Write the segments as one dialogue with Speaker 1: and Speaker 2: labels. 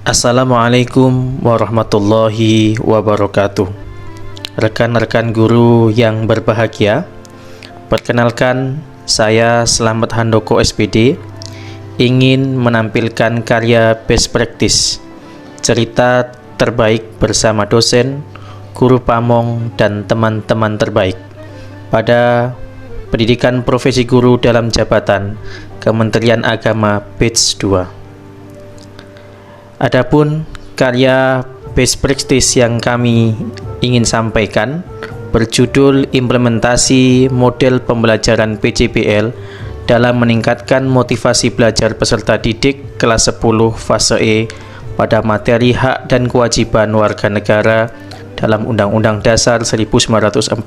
Speaker 1: Assalamualaikum warahmatullahi wabarakatuh. Rekan-rekan guru yang berbahagia, perkenalkan saya Slamet Handoko SPD ingin menampilkan karya best practice cerita terbaik bersama dosen, guru pamong, dan teman-teman terbaik pada pendidikan profesi guru dalam jabatan Kementerian Agama batch 2. Adapun karya best practice yang kami ingin sampaikan berjudul Implementasi Model Pembelajaran PJBL dalam meningkatkan motivasi belajar peserta didik kelas 10 fase E pada materi hak dan kewajiban warga negara dalam Undang-Undang Dasar 1945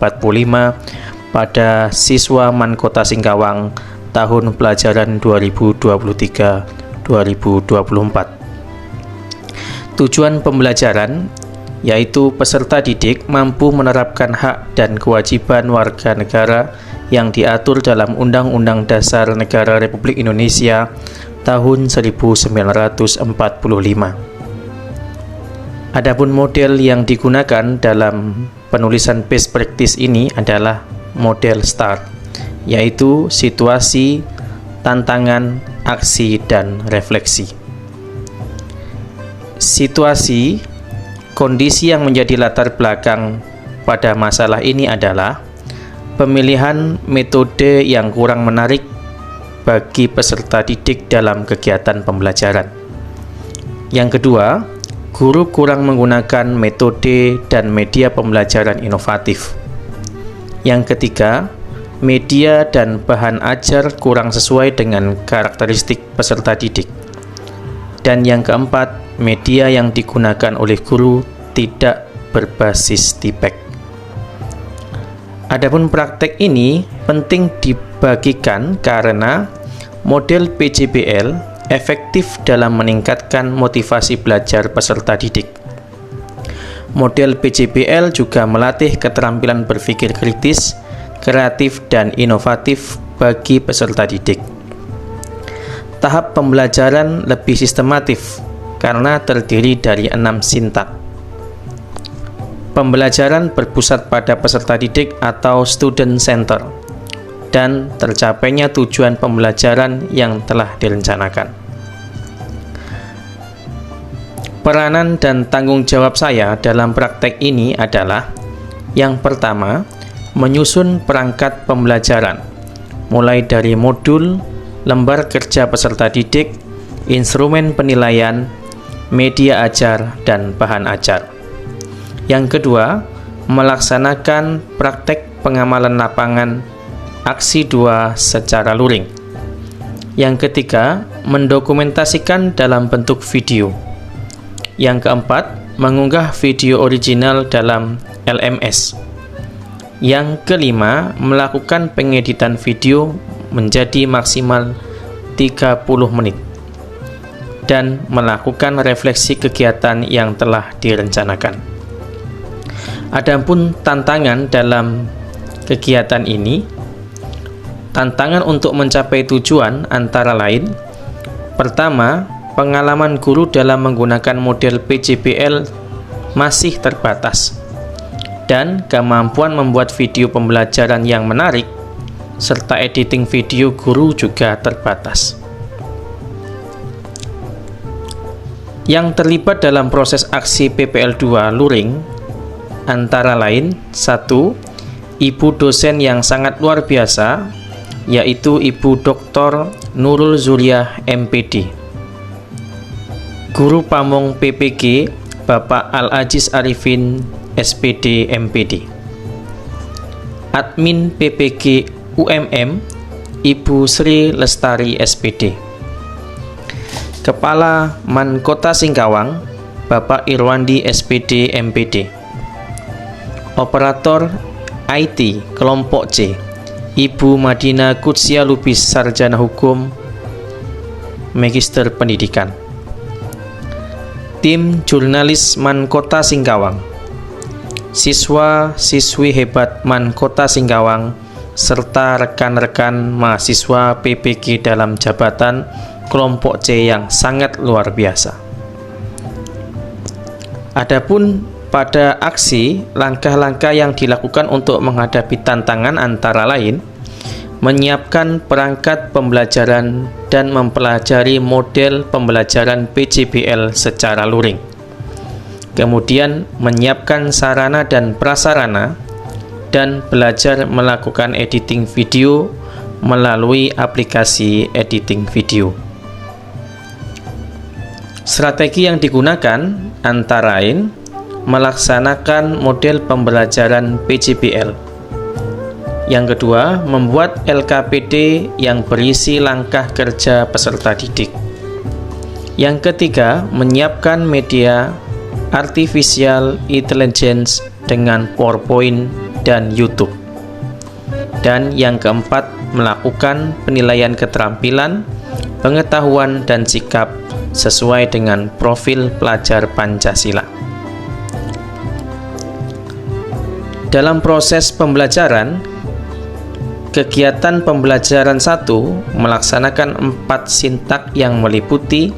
Speaker 1: pada siswa MAN Kota Singkawang tahun pelajaran 2023-2024. Tujuan pembelajaran yaitu peserta didik mampu menerapkan hak dan kewajiban warga negara yang diatur dalam Undang-Undang Dasar Negara Republik Indonesia tahun 1945. Adapun model yang digunakan dalam penulisan best practice ini adalah model STAR, yaitu situasi, tantangan, aksi, dan refleksi. Situasi, kondisi yang menjadi latar belakang pada masalah ini adalah pemilihan metode yang kurang menarik bagi peserta didik dalam kegiatan pembelajaran. Yang kedua, guru kurang menggunakan metode dan media pembelajaran inovatif. Yang ketiga, media dan bahan ajar kurang sesuai dengan karakteristik peserta didik. Dan yang keempat, media yang digunakan oleh guru tidak berbasis TIPEK. Adapun praktek ini penting dibagikan karena model PJBL efektif dalam meningkatkan motivasi belajar peserta didik. Model PJBL juga melatih keterampilan berpikir kritis, kreatif, dan inovatif bagi peserta didik. Tahap pembelajaran lebih sistematif karena terdiri dari 6 sintak. Pembelajaran berpusat pada peserta didik atau student center dan tercapainya tujuan pembelajaran yang telah direncanakan. Peranan dan tanggung jawab saya dalam praktek ini adalah: yang pertama, menyusun perangkat pembelajaran mulai dari modul, lembar kerja peserta didik, instrumen penilaian, media ajar, dan bahan ajar. Yang kedua, melaksanakan praktek pengamalan lapangan aksi 2 secara luring. Yang ketiga, mendokumentasikan dalam bentuk video. Yang keempat, mengunggah video original dalam LMS. Yang kelima, melakukan pengeditan video menjadi maksimal 30 menit dan melakukan refleksi kegiatan yang telah direncanakan. Adapun tantangan dalam kegiatan ini, tantangan untuk mencapai tujuan antara lain: pertama, pengalaman guru dalam menggunakan model PJBL masih terbatas dan kemampuan membuat video pembelajaran yang menarik serta editing video guru juga terbatas. Yang terlibat dalam proses aksi PPL2 luring antara lain: 1. Ibu dosen yang sangat luar biasa, yaitu Ibu Dr. Nurul Zuriah MPD. Guru pamong PPG Bapak Al-Aziz Arifin SPD MPD. Admin PPG UMM Ibu Sri Lestari SPD. Kepala MAN Kota Singkawang Bapak Irwandi SPD MPD. Operator IT Kelompok C Ibu Madina Kutsia Lubis Sarjana Hukum Magister Pendidikan. Tim jurnalis MAN Kota Singkawang, siswa-siswi hebat MAN Kota Singkawang serta rekan-rekan mahasiswa PPG dalam jabatan kelompok C yang sangat luar biasa. Adapun pada aksi, langkah-langkah yang dilakukan untuk menghadapi tantangan antara lain menyiapkan perangkat pembelajaran dan mempelajari model pembelajaran PJBL secara luring. Kemudian menyiapkan sarana dan prasarana dan belajar melakukan editing video melalui aplikasi editing video. Strategi yang digunakan antara lain melaksanakan model pembelajaran PJBL. Yang kedua, membuat LKPD yang berisi langkah kerja peserta didik. Yang ketiga, menyiapkan media artificial intelligence dengan PowerPoint dan YouTube. Dan yang keempat, melakukan penilaian keterampilan, pengetahuan, dan sikap sesuai dengan profil pelajar Pancasila. Dalam proses pembelajaran, kegiatan pembelajaran 1 melaksanakan 4 sintak yang meliputi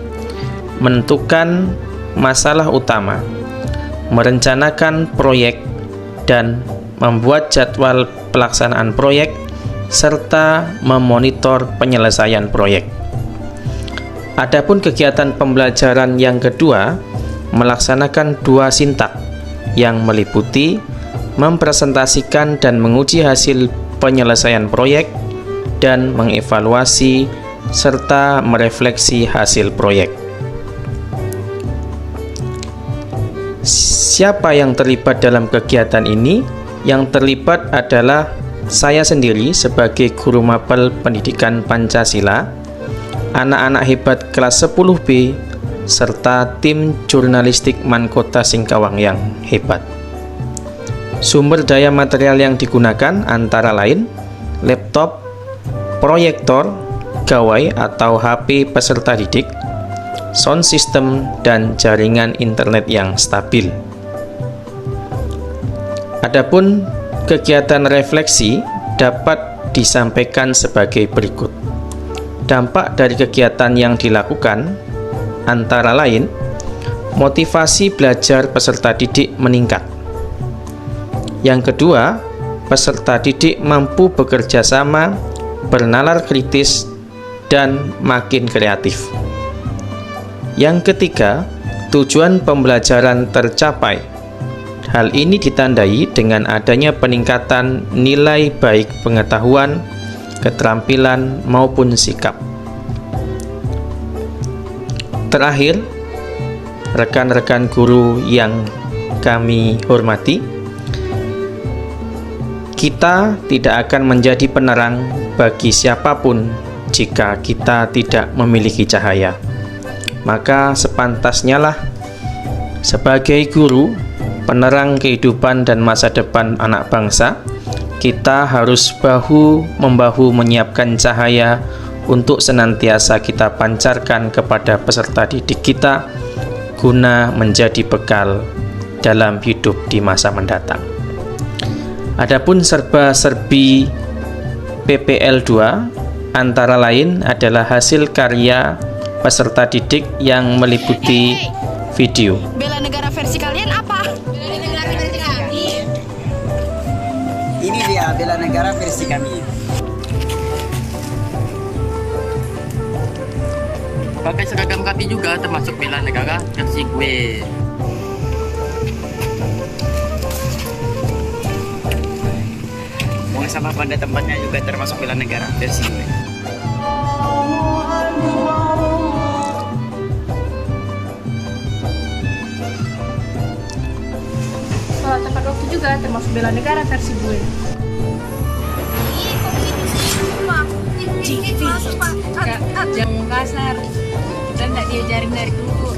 Speaker 1: menentukan masalah utama, merencanakan proyek, dan membuat jadwal pelaksanaan proyek, serta memonitor penyelesaian proyek. Adapun kegiatan pembelajaran yang kedua melaksanakan 2 sintak yang meliputi mempresentasikan dan menguji hasil penyelesaian proyek dan mengevaluasi serta merefleksi hasil proyek. Siapa yang terlibat dalam kegiatan ini? Yang terlibat adalah saya sendiri sebagai guru mapel pendidikan Pancasila, anak-anak hebat kelas 10B, serta tim jurnalistik Mankota Singkawang yang hebat. Sumber daya material yang digunakan antara lain laptop, proyektor, gawai atau HP peserta didik, sound system, dan jaringan internet yang stabil. Adapun kegiatan refleksi dapat disampaikan sebagai berikut. Dampak dari kegiatan yang dilakukan antara lain motivasi belajar peserta didik meningkat. Yang kedua, peserta didik mampu bekerja sama, bernalar kritis, dan makin kreatif. Yang ketiga, tujuan pembelajaran tercapai. Hal ini ditandai dengan adanya peningkatan nilai baik pengetahuan, keterampilan, maupun sikap. Terakhir, rekan-rekan guru yang kami hormati, kita tidak akan menjadi penerang bagi siapapun jika kita tidak memiliki cahaya. Maka sepantasnya lah sebagai guru, penerang kehidupan dan masa depan anak bangsa, kita harus bahu-membahu menyiapkan cahaya untuk senantiasa kita pancarkan kepada peserta didik kita guna menjadi bekal dalam hidup di masa mendatang. Adapun serba-serbi PPL 2 antara lain adalah hasil karya peserta didik yang meliputi video.
Speaker 2: Bela negara versi kalian apa? Bela negara versi kami.
Speaker 3: Ini dia bela negara versi kami.
Speaker 4: Pakai seragam kami juga termasuk bela negara versi gue.
Speaker 3: Sama pada tempatnya juga termasuk bela negara versi gue.
Speaker 2: Sholat tepat waktu juga termasuk bela negara versi gue.
Speaker 5: Jangan kasar, kita tidak diajarin dari dulu,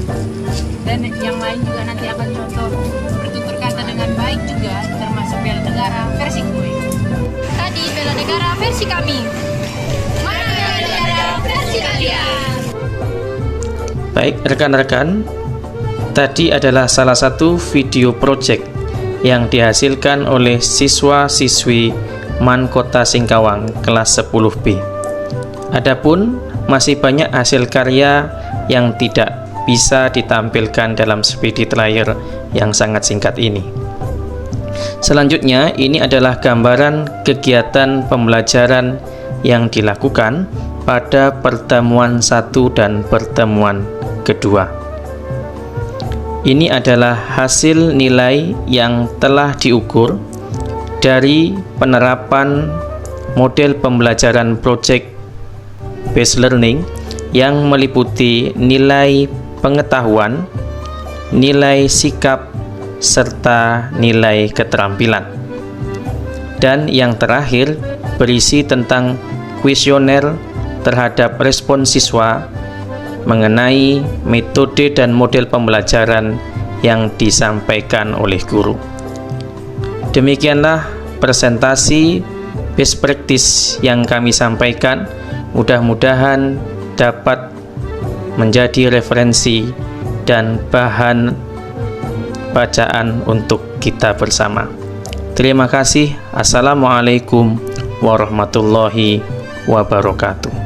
Speaker 5: dan yang lain juga nanti akan contoh bertutur kata dengan baik juga termasuk bela negara versi gue.
Speaker 2: Tadi bela negara versi kami. Mana bela negara versi kalian?
Speaker 1: Baik rekan-rekan, tadi adalah salah satu video project yang dihasilkan oleh siswa-siswi Mankota Singkawang kelas 10B. Adapun masih banyak hasil karya yang tidak bisa ditampilkan dalam speedy trial yang sangat singkat ini. Selanjutnya, ini adalah gambaran kegiatan pembelajaran yang dilakukan pada pertemuan 1 dan pertemuan kedua. Ini adalah hasil nilai yang telah diukur dari penerapan model pembelajaran project based learning yang meliputi nilai pengetahuan, nilai sikap, serta nilai keterampilan. Dan yang terakhir berisi tentang kuesioner terhadap respon siswa mengenai metode dan model pembelajaran yang disampaikan oleh guru. Demikianlah presentasi best practice yang kami sampaikan. Mudah-mudahan dapat menjadi referensi dan bahan bacaan untuk kita bersama. Terima kasih. Assalamualaikum warahmatullahi wabarakatuh.